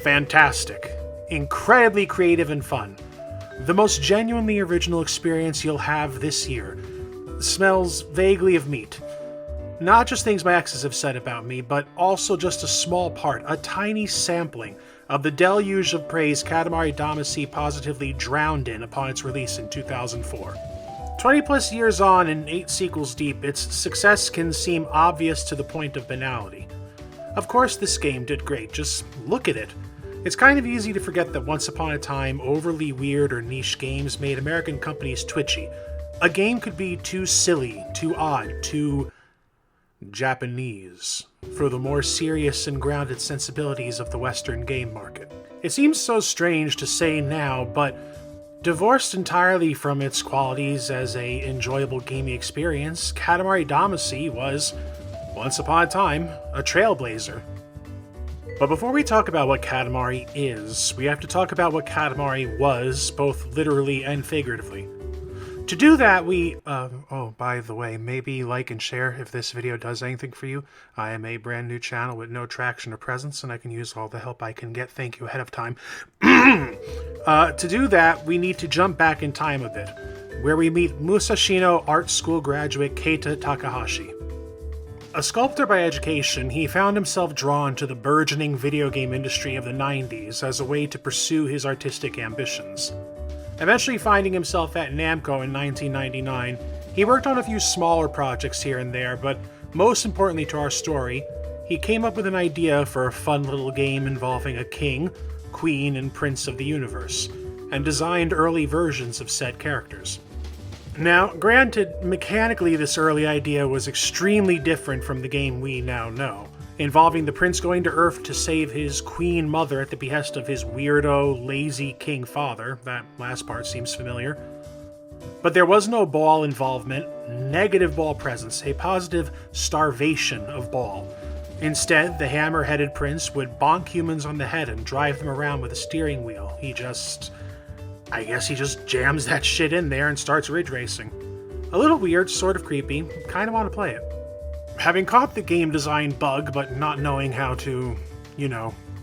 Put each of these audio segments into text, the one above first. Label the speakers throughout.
Speaker 1: fantastic, incredibly creative and fun. The most genuinely original experience you'll have this year. Smells vaguely of meat. Not just things my exes have said about me, but also just a small part, a tiny sampling, of the deluge of praise Katamari Damacy positively drowned in upon its release in 2004. 20 plus years on and 8 sequels deep, its success can seem obvious to the point of banality. Of course this game did great, just look at it. It's kind of easy to forget that once upon a time, overly weird or niche games made American companies twitchy. A game could be too silly, too odd, too Japanese for the more serious and grounded sensibilities of the Western game market. It seems so strange to say now, but divorced entirely from its qualities as an enjoyable gaming experience, Katamari Damacy was, once upon a time, a trailblazer. But before we talk about what Katamari is, we have to talk about what Katamari was, both literally and figuratively. To do that, oh, by the way, maybe like and share if this video does anything for you. I am a brand new channel with no traction or presence, and I can use all the help I can get. Thank you ahead of time. To do that, we need to jump back in time a bit, where we meet Musashino Art School graduate Keita Takahashi. A sculptor by education, he found himself drawn to the burgeoning video game industry of the 90s as a way to pursue his artistic ambitions. Eventually finding himself at Namco in 1999, he worked on a few smaller projects here and there, but most importantly to our story, he came up with an idea for a fun little game involving a king, queen, and prince of the universe, and designed early versions of said characters. Now, granted, mechanically this early idea was extremely different from the game we now know, involving the prince going to Earth to save his queen mother at the behest of his weirdo, lazy king father. That last part seems familiar. But there was no ball involvement, negative ball presence, a positive starvation of ball. Instead, the hammer-headed prince would bonk humans on the head and drive them around with a steering wheel. I guess he just jams that shit in there and starts ridge racing. A little weird, sort of creepy, kinda wanna play it. Having caught the game design bug, but not knowing how to,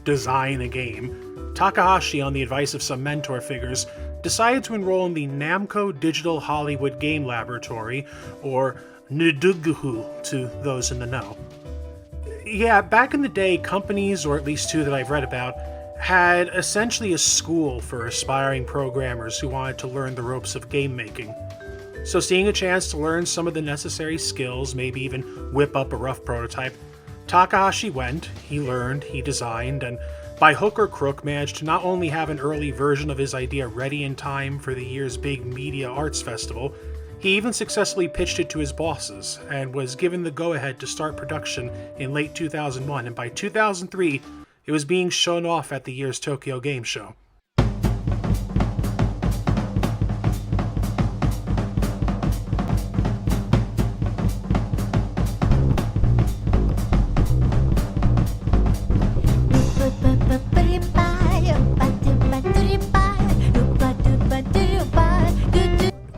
Speaker 1: design a game, Takahashi, on the advice of some mentor figures, decided to enroll in the Namco Digital Hollywood Game Laboratory, or NDGHU to those in the know. Yeah, back in the day, companies, or at least 2 that I've read about, had essentially a school for aspiring programmers who wanted to learn the ropes of game making. So seeing a chance to learn some of the necessary skills, maybe even whip up a rough prototype, Takahashi went, he learned, he designed, and by hook or crook managed to not only have an early version of his idea ready in time for the year's big media arts festival, he even successfully pitched it to his bosses, and was given the go-ahead to start production in late 2001, and by 2003, it was being shown off at the year's Tokyo Game Show.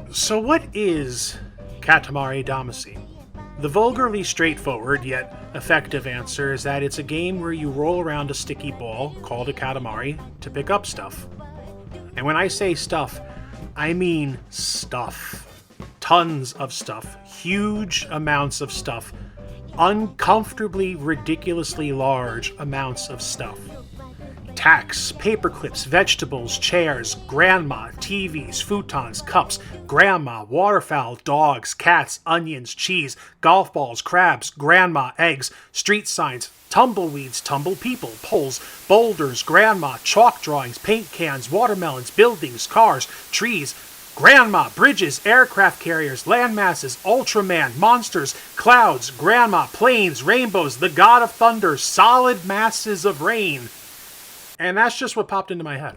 Speaker 1: So what is Katamari Damacy? The vulgarly straightforward, yet effective answer is that it's a game where you roll around a sticky ball, called a Katamari, to pick up stuff. And when I say stuff, I mean stuff. Tons of stuff. Huge amounts of stuff. Uncomfortably, ridiculously large amounts of stuff. Tacks, paper clips, vegetables, chairs, grandma, TVs, futons, cups, grandma, waterfowl, dogs, cats, onions, cheese, golf balls, crabs, grandma, eggs, street signs, tumbleweeds, tumble people, poles, boulders, grandma, chalk drawings, paint cans, watermelons, buildings, cars, trees, grandma, bridges, aircraft carriers, land masses, Ultraman, monsters, clouds, grandma, planes, rainbows, the god of thunder, solid masses of rain. And that's just what popped into my head.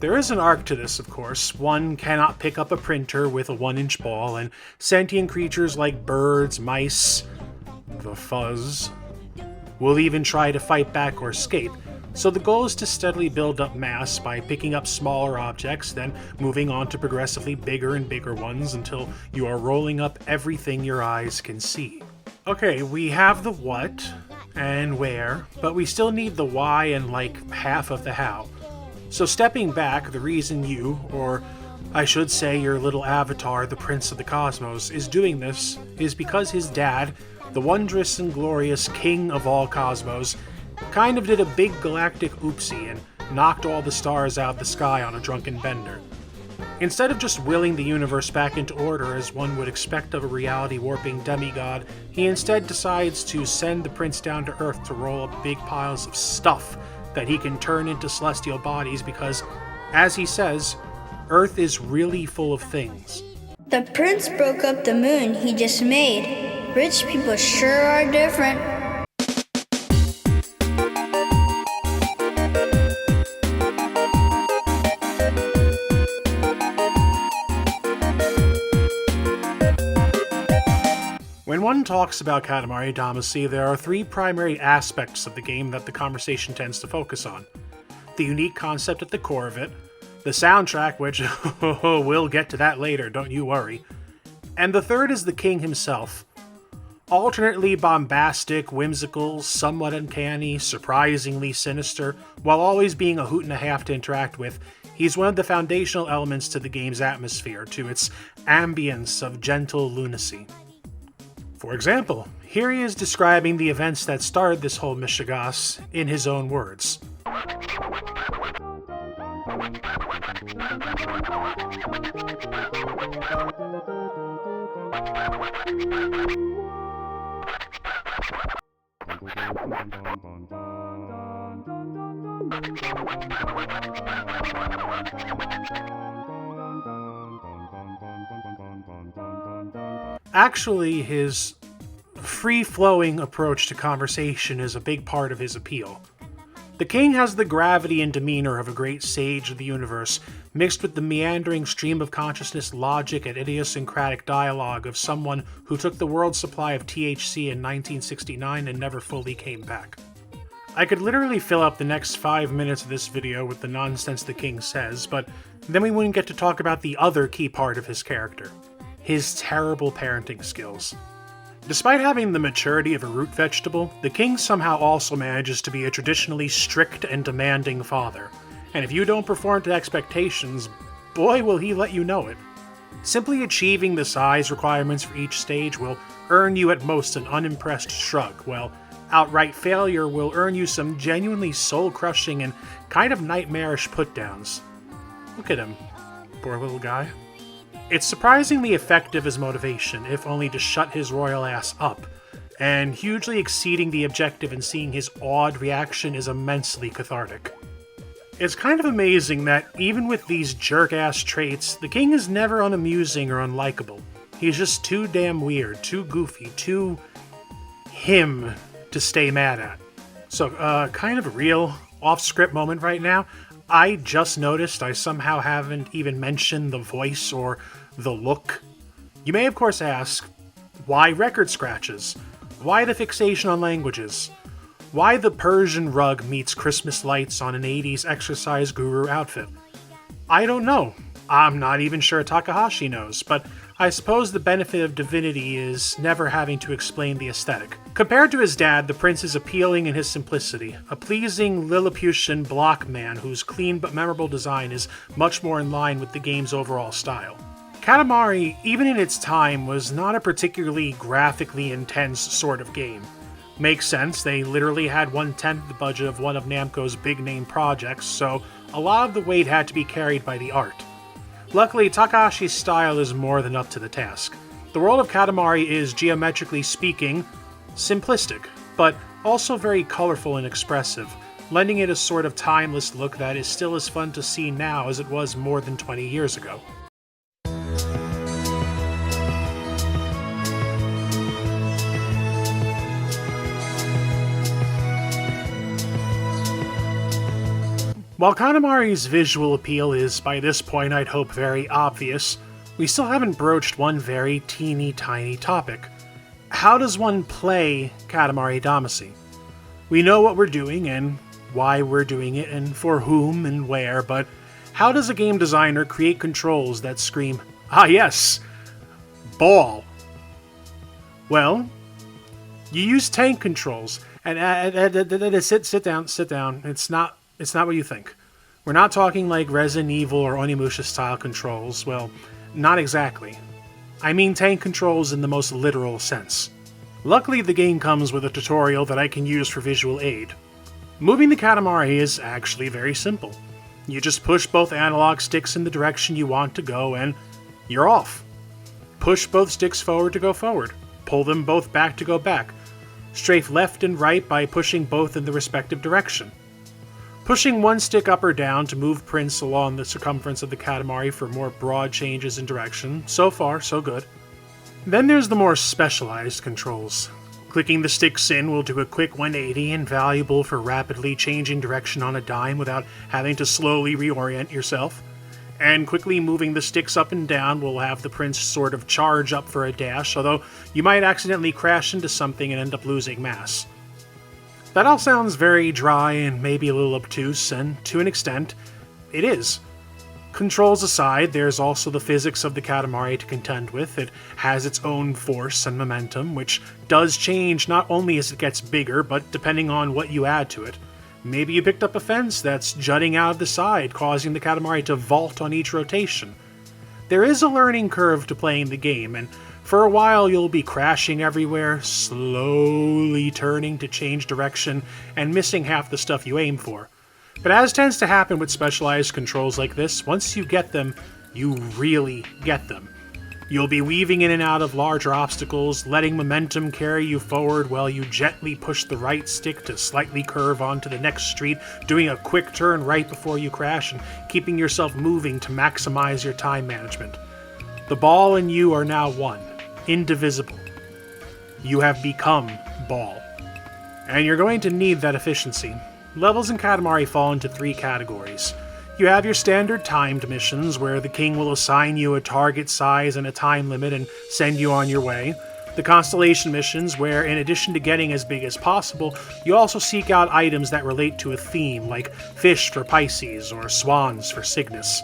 Speaker 1: There is an arc to this, of course. One cannot pick up a printer with a 1-inch ball, and sentient creatures like birds, mice, the fuzz, will even try to fight back or escape. So the goal is to steadily build up mass by picking up smaller objects, then moving on to progressively bigger and bigger ones until you are rolling up everything your eyes can see. Okay, we have the what, and where, but we still need the why and like half of the how. So stepping back, the reason you, or I should say your little avatar, the Prince of the Cosmos, is doing this is because his dad, the wondrous and glorious King of all Cosmos, kind of did a big galactic oopsie and knocked all the stars out of the sky on a drunken bender. Instead of just willing the universe back into order as one would expect of a reality-warping demigod, he instead decides to send the prince down to Earth to roll up big piles of stuff that he can turn into celestial bodies because, as he says, Earth is really full of things.
Speaker 2: The prince broke up the moon he just made. Rich people sure are different.
Speaker 1: When one talks about Katamari Damacy, there are three primary aspects of the game that the conversation tends to focus on. The unique concept at the core of it, the soundtrack, which we'll get to that later, don't you worry, and the third is the king himself. Alternately bombastic, whimsical, somewhat uncanny, surprisingly sinister, while always being a hoot and a half to interact with, he's one of the foundational elements to the game's atmosphere, to its ambience of gentle lunacy. For example, here he is describing the events that started this whole mishigas in his own words. Actually, his free-flowing approach to conversation is a big part of his appeal. The king has the gravity and demeanor of a great sage of the universe, mixed with the meandering stream of consciousness logic and idiosyncratic dialogue of someone who took the world's supply of THC in 1969 and never fully came back. I could literally fill up the next 5 minutes of this video with the nonsense the king says, but then we wouldn't get to talk about the other key part of his character. His terrible parenting skills. Despite having the maturity of a root vegetable, the king somehow also manages to be a traditionally strict and demanding father, and if you don't perform to expectations, boy will he let you know it. Simply achieving the size requirements for each stage will earn you at most an unimpressed shrug, while outright failure will earn you some genuinely soul-crushing and kind of nightmarish put-downs. Look at him, poor little guy. It's surprisingly effective as motivation, if only to shut his royal ass up, and hugely exceeding the objective and seeing his awed reaction is immensely cathartic. It's kind of amazing that, even with these jerk-ass traits, the king is never unamusing or unlikable. He's just too damn weird, too goofy, too him to stay mad at. So, kind of a real off-script moment right now. I just noticed I somehow haven't even mentioned the voice or the look. You may of course ask, why record scratches? Why the fixation on languages? Why the Persian rug meets Christmas lights on an 80s exercise guru outfit? I don't know. I'm not even sure Takahashi knows, but I suppose the benefit of divinity is never having to explain the aesthetic. Compared to his dad, the prince is appealing in his simplicity, a pleasing Lilliputian block man whose clean but memorable design is much more in line with the game's overall style. Katamari, even in its time, was not a particularly graphically intense sort of game. Makes sense, they literally had 1/10 the budget of one of Namco's big-name projects, so a lot of the weight had to be carried by the art. Luckily, Takahashi's style is more than up to the task. The world of Katamari is, geometrically speaking, simplistic, but also very colorful and expressive, lending it a sort of timeless look that is still as fun to see now as it was more than 20 years ago. While Katamari's visual appeal is, by this point I'd hope, very obvious, we still haven't broached one very teeny tiny topic. How does one play Katamari Damacy? We know what we're doing and why we're doing it and for whom and where, but how does a game designer create controls that scream, "Ah yes, ball"? Well, you use tank controls, And sit down. It's not what you think. We're not talking like Resident Evil or Onimusha style controls. Well, not exactly. I mean tank controls in the most literal sense. Luckily, the game comes with a tutorial that I can use for visual aid. Moving the Katamari is actually very simple. You just push both analog sticks in the direction you want to go and you're off. Push both sticks forward to go forward. Pull them both back to go back. Strafe left and right by pushing both in the respective direction. Pushing one stick up or down to move prints along the circumference of the Katamari for more broad changes in direction. So far, so good. Then there's the more specialized controls. Clicking the sticks in will do a quick 180, invaluable for rapidly changing direction on a dime without having to slowly reorient yourself. And quickly moving the sticks up and down will have the prints sort of charge up for a dash, although you might accidentally crash into something and end up losing mass. That all sounds very dry and maybe a little obtuse, and to an extent, it is. Controls aside, there's also the physics of the Katamari to contend with. It has its own force and momentum, which does change not only as it gets bigger, but depending on what you add to it. Maybe you picked up a fence that's jutting out of the side, causing the Katamari to vault on each rotation. There is a learning curve to playing the game, and for a while you'll be crashing everywhere, slowly turning to change direction, and missing half the stuff you aim for. But as tends to happen with specialized controls like this, once you get them, you really get them. You'll be weaving in and out of larger obstacles, letting momentum carry you forward while you gently push the right stick to slightly curve onto the next street, doing a quick turn right before you crash, and keeping yourself moving to maximize your time management. The ball and you are now one, indivisible. You have become ball. And you're going to need that efficiency. Levels in Katamari fall into 3 categories. You have your standard timed missions, where the king will assign you a target size and a time limit and send you on your way. The constellation missions, where in addition to getting as big as possible, you also seek out items that relate to a theme, like fish for Pisces or swans for Cygnus.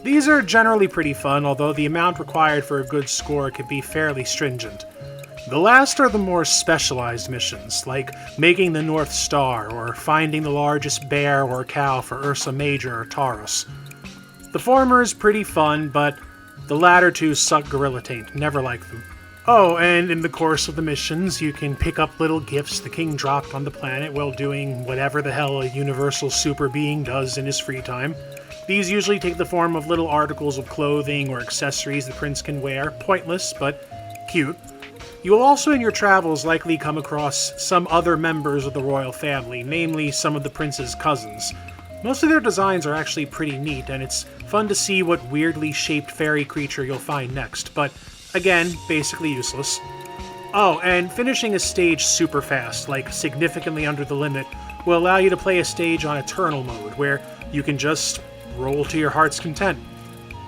Speaker 1: These are generally pretty fun, although the amount required for a good score can be fairly stringent. The last are the more specialized missions, like making the North Star, or finding the largest bear or cow for Ursa Major or Taurus. The former is pretty fun, but the latter two suck gorilla taint, never liked them. Oh, and in the course of the missions, you can pick up little gifts the king dropped on the planet while doing whatever the hell a universal super being does in his free time. These usually take the form of little articles of clothing or accessories the prince can wear, pointless, but cute. You will also in your travels likely come across some other members of the royal family, namely some of the prince's cousins. Most of their designs are actually pretty neat, and it's fun to see what weirdly shaped fairy creature you'll find next, but again, basically useless. Oh, and finishing a stage super fast, like significantly under the limit, will allow you to play a stage on Eternal mode, where you can just roll to your heart's content.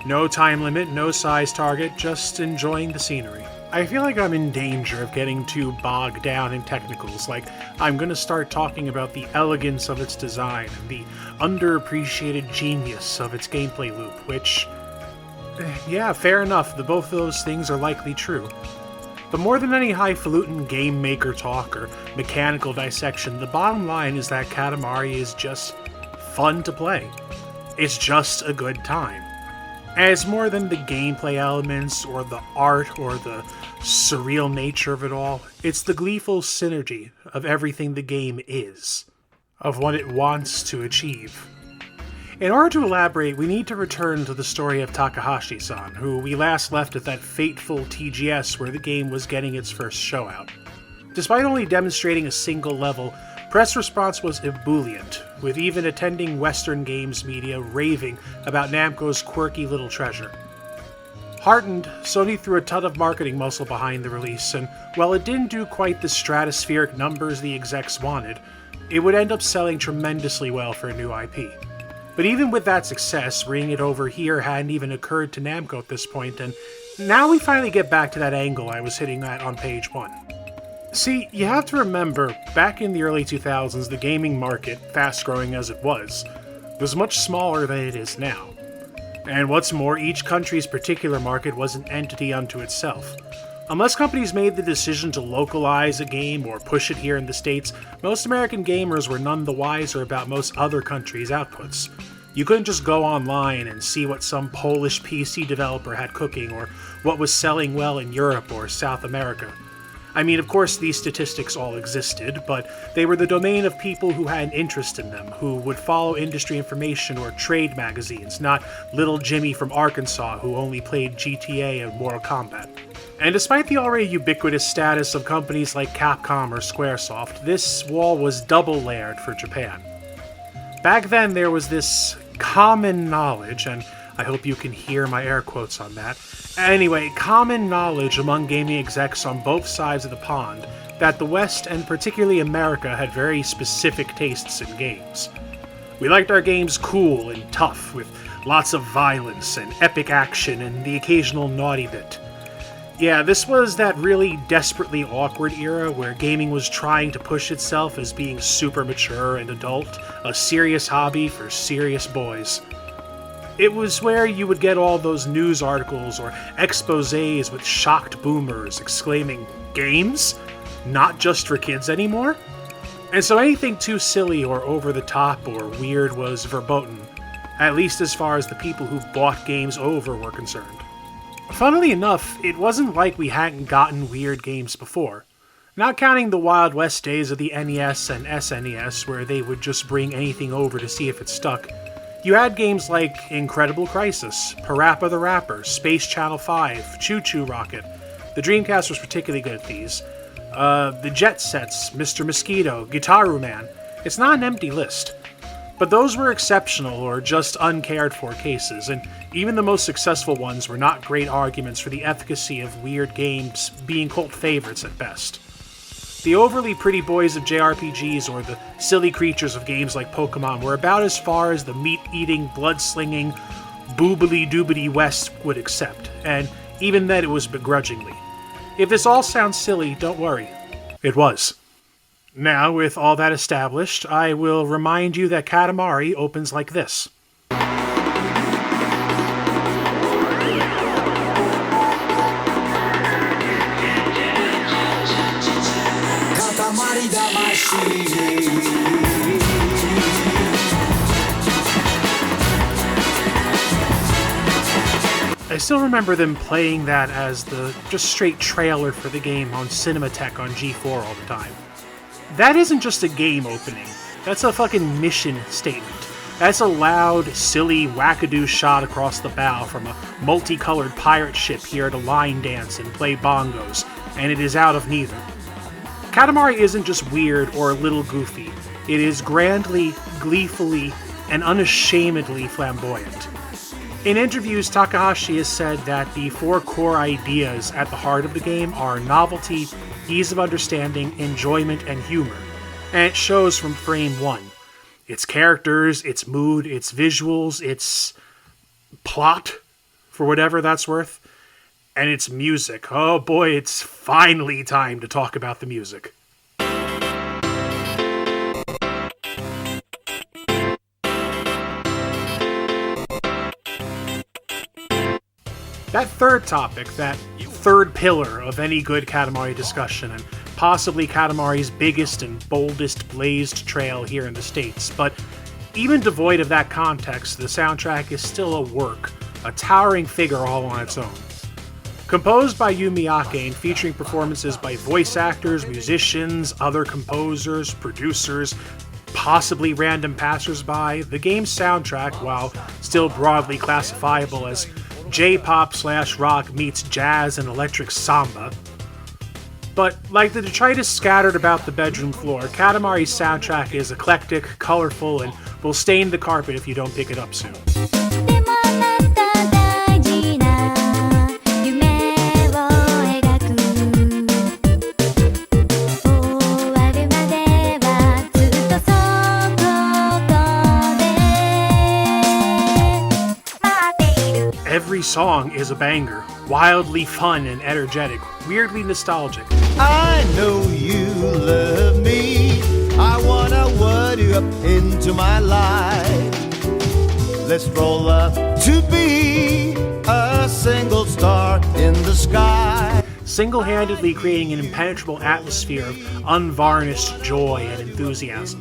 Speaker 1: No time limit, no size target, just enjoying the scenery. I feel like I'm in danger of getting too bogged down in technicals, like I'm gonna start talking about the elegance of its design and the underappreciated genius of its gameplay loop, which, yeah, fair enough, both of those things are likely true. But more than any highfalutin game maker talk or mechanical dissection, the bottom line is that Katamari is just fun to play. It's just a good time. And it's more than the gameplay elements or the art or the surreal nature of it all. It's the gleeful synergy of everything the game is, of what it wants to achieve. In order to elaborate, we need to return to the story of Takahashi-san, who we last left at that fateful TGS where the game was getting its first show out. Despite only demonstrating a single level, press response was ebullient, with even attending Western games media raving about Namco's quirky little treasure. Heartened, Sony threw a ton of marketing muscle behind the release, and while it didn't do quite the stratospheric numbers the execs wanted, it would end up selling tremendously well for a new IP. But even with that success, bringing it over here hadn't even occurred to Namco at this point, and now we finally get back to that angle I was hitting at on page 1. See, you have to remember, back in the early 2000s, the gaming market, fast-growing as it was much smaller than it is now. And what's more, each country's particular market was an entity unto itself. Unless companies made the decision to localize a game or push it here in the States, most American gamers were none the wiser about most other countries' outputs. You couldn't just go online and see what some Polish PC developer had cooking or what was selling well in Europe or South America. I mean, of course these statistics all existed, but they were the domain of people who had an interest in them, who would follow industry information or trade magazines, not little Jimmy from Arkansas who only played GTA and Mortal Kombat. And despite the already ubiquitous status of companies like Capcom or Squaresoft, this wall was double layered for Japan. Back then there was this common knowledge, and I hope you can hear my air quotes on that. Anyway, common knowledge among gaming execs on both sides of the pond that the West, and particularly America, had very specific tastes in games. We liked our games cool and tough, with lots of violence and epic action and the occasional naughty bit. Yeah, this was that really desperately awkward era where gaming was trying to push itself as being super mature and adult, a serious hobby for serious boys. It was where you would get all those news articles or exposés with shocked boomers exclaiming, "Games? Not just for kids anymore?" And so anything too silly or over the top or weird was verboten, at least as far as the people who bought games over were concerned. Funnily enough, it wasn't like we hadn't gotten weird games before. Not counting the Wild West days of the NES and SNES where they would just bring anything over to see if it stuck. You had games like Incredible Crisis, Parappa the Rapper, Space Channel 5, Choo Choo Rocket. The Dreamcast was particularly good at these. The Jet Sets, Mr. Mosquito, Guitar Man. It's not an empty list. But those were exceptional or just uncared for cases, and even the most successful ones were not great arguments for the efficacy of weird games being cult favorites at best. The overly pretty boys of JRPGs or the silly creatures of games like Pokemon were about as far as the meat-eating, blood-slinging, boobily-doobity West would accept, and even then it was begrudgingly. If this all sounds silly, don't worry. It was. Now, with all that established, I will remind you that Katamari opens like this.
Speaker 3: Katamari Damacy.
Speaker 1: I still remember them playing that as the just straight trailer for the game on Cinematech on G4 all the time. That isn't just a game opening, that's a fucking mission statement. That's a loud, silly, wackadoo shot across the bow from a multicolored pirate ship here to line dance and play bongos, and it is out of neither. Katamari isn't just weird or a little goofy, it is grandly, gleefully, and unashamedly flamboyant. In interviews, Takahashi has said that the four core ideas at the heart of the game are novelty, ease of understanding, enjoyment, and humor, and it shows from frame one. Its characters, its mood, its visuals, its plot, for whatever that's worth, and its music. Oh boy, it's finally time to talk about the music. That third topic, that third pillar of any good Katamari discussion, and possibly Katamari's biggest and boldest blazed trail here in the States, but even devoid of that context, the soundtrack is still a work, a towering figure all on its own. Composed by Yu Miyake and featuring performances by voice actors, musicians, other composers, producers, possibly random passersby, the game's soundtrack, while still broadly classifiable as J-pop/rock meets jazz and electric samba. But like the detritus scattered about the bedroom floor, Katamari's soundtrack is eclectic, colorful, and will stain the carpet if you don't pick it up soon. Every song is a banger, wildly fun and energetic, weirdly nostalgic.
Speaker 3: I know you love me. I wanna word you up into my life. Let's roll up to be a single star in the sky.
Speaker 1: single-handedly creating an impenetrable atmosphere of unvarnished joy and enthusiasm.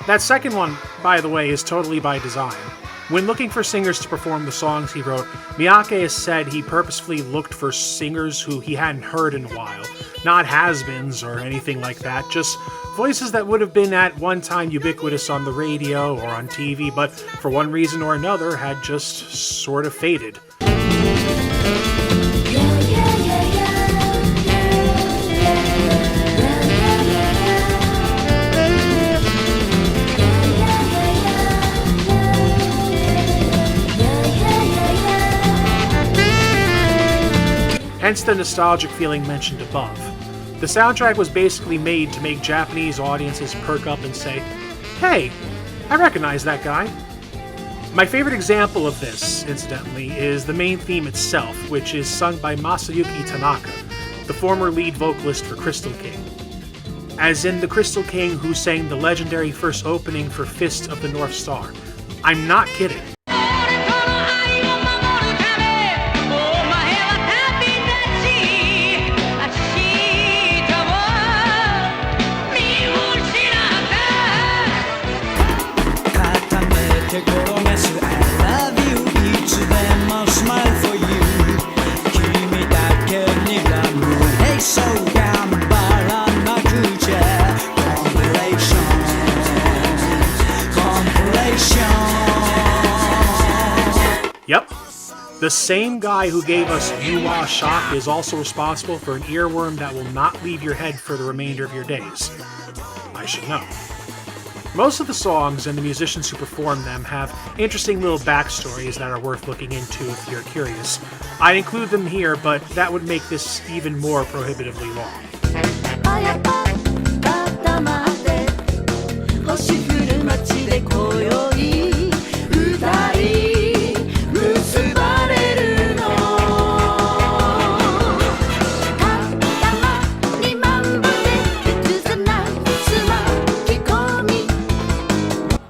Speaker 1: That second one, by the way, is totally by design. When looking for singers to perform the songs he wrote, Miyake has said he purposefully looked for singers who he hadn't heard in a while. Not has-beens or anything like that, just voices that would have been at one time ubiquitous on the radio or on TV, but for one reason or another had just sort of faded. Hence the nostalgic feeling mentioned above. The soundtrack was basically made to make Japanese audiences perk up and say, "Hey, I recognize that guy." My favorite example of this, incidentally, is the main theme itself, which is sung by Masayuki Tanaka, the former lead vocalist for Crystal King. As in the Crystal King who sang the legendary first opening for Fist of the North Star. I'm not kidding. Yep. The same guy who gave us Yuwa Shock is also responsible for an earworm that will not leave your head for the remainder of your days. I should know. Most of the songs and the musicians who perform them have interesting little backstories that are worth looking into if you're curious. I'd include them here, but that would make this even more prohibitively long.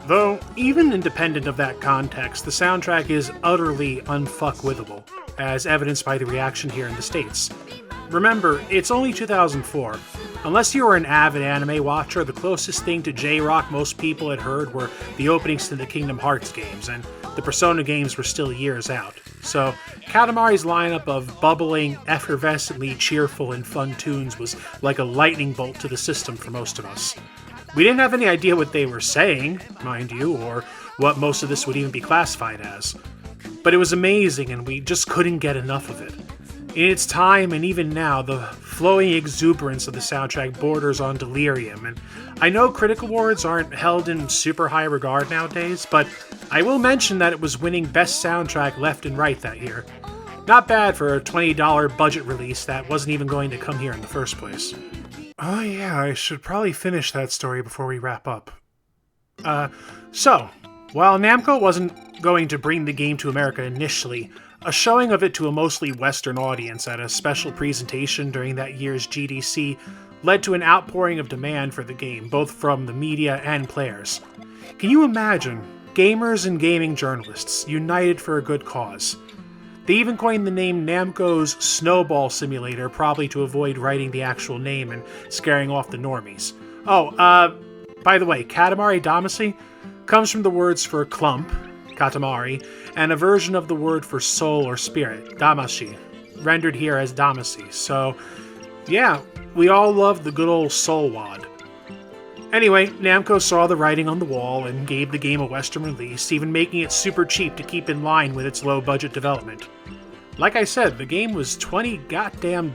Speaker 1: Though, even independent of that context, the soundtrack is utterly unfuckwithable, as evidenced by the reaction here in the States. Remember, it's only 2004. Unless you were an avid anime watcher, the closest thing to J-Rock most people had heard were the openings to the Kingdom Hearts games, and the Persona games were still years out. So, Katamari's lineup of bubbling, effervescently cheerful and fun tunes was like a lightning bolt to the system for most of us. We didn't have any idea what they were saying, mind you, or what most of this would even be classified as. But it was amazing, and we just couldn't get enough of it. In its time, and even now, the flowing exuberance of the soundtrack borders on delirium, and I know critic awards aren't held in super high regard nowadays, but I will mention that it was winning Best Soundtrack left and right that year. Not bad for a $20 budget release that wasn't even going to come here in the first place. Oh yeah, I should probably finish that story before we wrap up. So, while Namco wasn't going to bring the game to America initially, a showing of it to a mostly Western audience at a special presentation during that year's GDC led to an outpouring of demand for the game, both from the media and players. Can you imagine gamers and gaming journalists united for a good cause? They even coined the name Namco's Snowball Simulator, probably to avoid writing the actual name and scaring off the normies. Oh, by the way, Katamari Damacy comes from the words for clump, Katamari, and a version of the word for soul or spirit, Damacy, rendered here as Damacy. So, yeah, we all love the good old soul wad. Anyway, Namco saw the writing on the wall and gave the game a Western release, even making it super cheap to keep in line with its low-budget development. Like I said, the game was $20 goddamn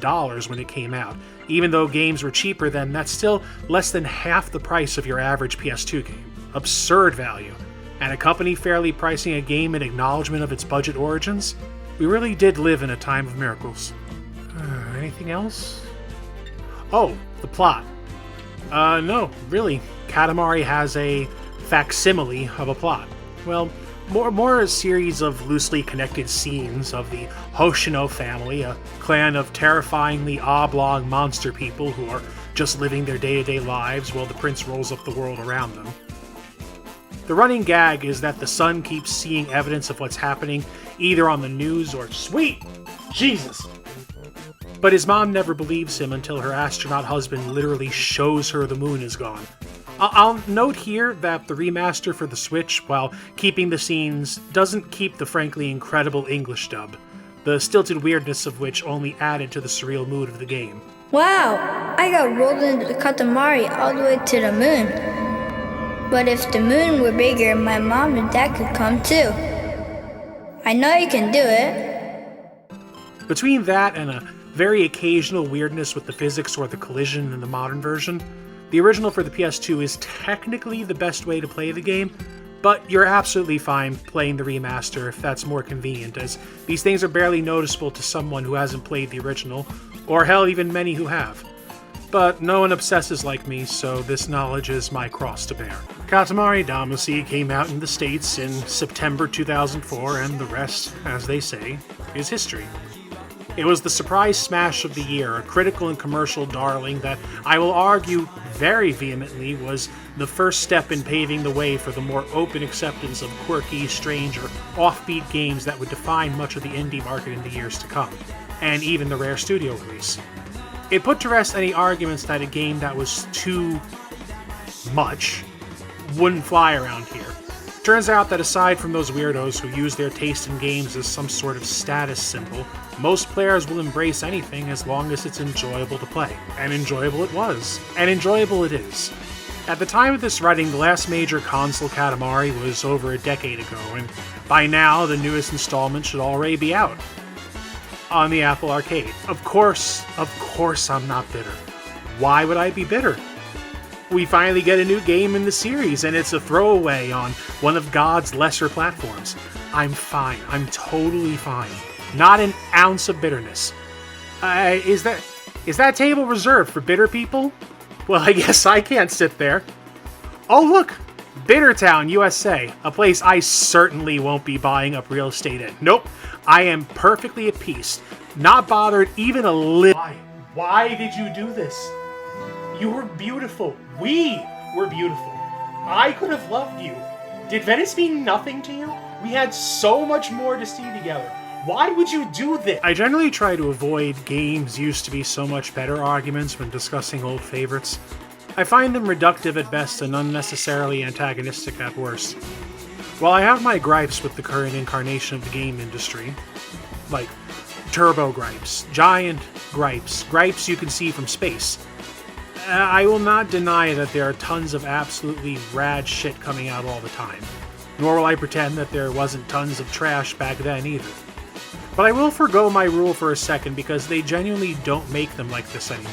Speaker 1: when it came out. Even though games were cheaper then, that's still less than half the price of your average PS2 game. Absurd value. And a company fairly pricing a game in acknowledgement of its budget origins? We really did live in a time of miracles. Anything else? Oh, the plot. No, really. Katamari has a facsimile of a plot. Well, More a series of loosely connected scenes of the Hoshino family, a clan of terrifyingly oblong monster people who are just living their day-to-day lives while the prince rolls up the world around them. The running gag is that the son keeps seeing evidence of what's happening either on the news or sweet Jesus. But his mom never believes him until her astronaut husband literally shows her the moon is gone. I'll note here that the remaster for the Switch, while keeping the scenes, doesn't keep the frankly incredible English dub, the stilted weirdness of which only added to the surreal mood of the game.
Speaker 2: Wow, I got rolled into the Katamari all the way to the moon. But if the moon were bigger, my mom and dad could come too. I know you can do it.
Speaker 1: Between that and a very occasional weirdness with the physics or the collision in the modern version, the original for the PS2 is technically the best way to play the game, but you're absolutely fine playing the remaster if that's more convenient, as these things are barely noticeable to someone who hasn't played the original, or hell, even many who have. But no one obsesses like me, so this knowledge is my cross to bear. Katamari Damacy came out in the States in September 2004, and the rest, as they say, is history. It was the surprise smash of the year, a critical and commercial darling that I will argue very vehemently was the first step in paving the way for the more open acceptance of quirky, strange, or offbeat games that would define much of the indie market in the years to come, and even the rare studio release. It put to rest any arguments that a game that was too much wouldn't fly around here. Turns out that aside from those weirdos who use their taste in games as some sort of status symbol, most players will embrace anything as long as it's enjoyable to play. And enjoyable it was. And enjoyable it is. At the time of this writing, the last major console Katamari was over a decade ago, and by now the newest installment should already be out on the Apple Arcade. Of course I'm not bitter. Why would I be bitter? We finally get a new game in the series, and it's a throwaway on one of God's lesser platforms. I'm fine. I'm totally fine. Not an ounce of bitterness. Is that table reserved for bitter people? Well, I guess I can't sit there. Oh look! Bittertown, USA, a place I certainly won't be buying up real estate in. Nope, I am perfectly at peace. Not bothered even a little. Why did you do this? You were beautiful. We were beautiful. I could have loved you. Did Venice mean nothing to you? We had so much more to see together. Why would you do this? I generally try to avoid games used to be so much better arguments when discussing old favorites. I find them reductive at best and unnecessarily antagonistic at worst. While I have my gripes with the current incarnation of the game industry, like turbo gripes, giant gripes, gripes you can see from space, I will not deny that there are tons of absolutely rad shit coming out all the time. Nor will I pretend that there wasn't tons of trash back then either. But I will forgo my rule for a second because they genuinely don't make them like this anymore.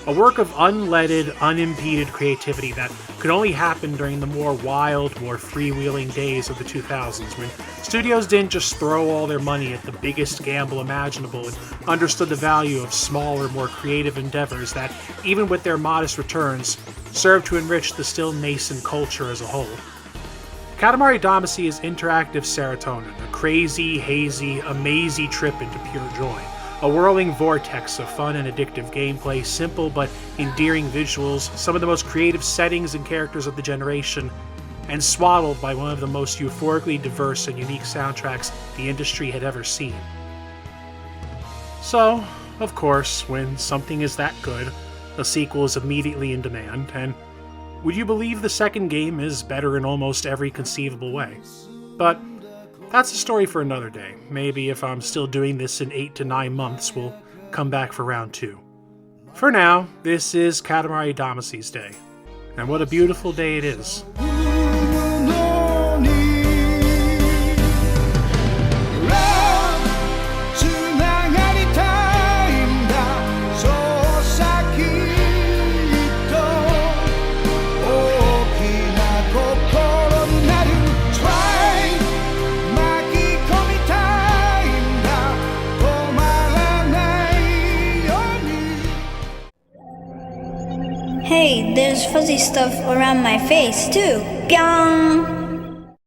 Speaker 1: A work of unleaded, unimpeded creativity that could only happen during the more wild, more freewheeling days of the 2000s when studios didn't just throw all their money at the biggest gamble imaginable and understood the value of smaller, more creative endeavors that, even with their modest returns, served to enrich the still nascent culture as a whole. Katamari Damacy is interactive serotonin, a crazy, hazy, amazy trip into pure joy. A whirling vortex of fun and addictive gameplay, simple but endearing visuals, some of the most creative settings and characters of the generation, and swaddled by one of the most euphorically diverse and unique soundtracks the industry had ever seen. So, of course, when something is that good, a sequel is immediately in demand, and would you believe the second game is better in almost every conceivable way? But that's a story for another day. Maybe if I'm still doing this in 8 to 9 months, we'll come back for round 2. For now, this is Katamari Damacy's day. And what a beautiful day it is.
Speaker 2: Hey, there's fuzzy stuff around my face too. Pyong!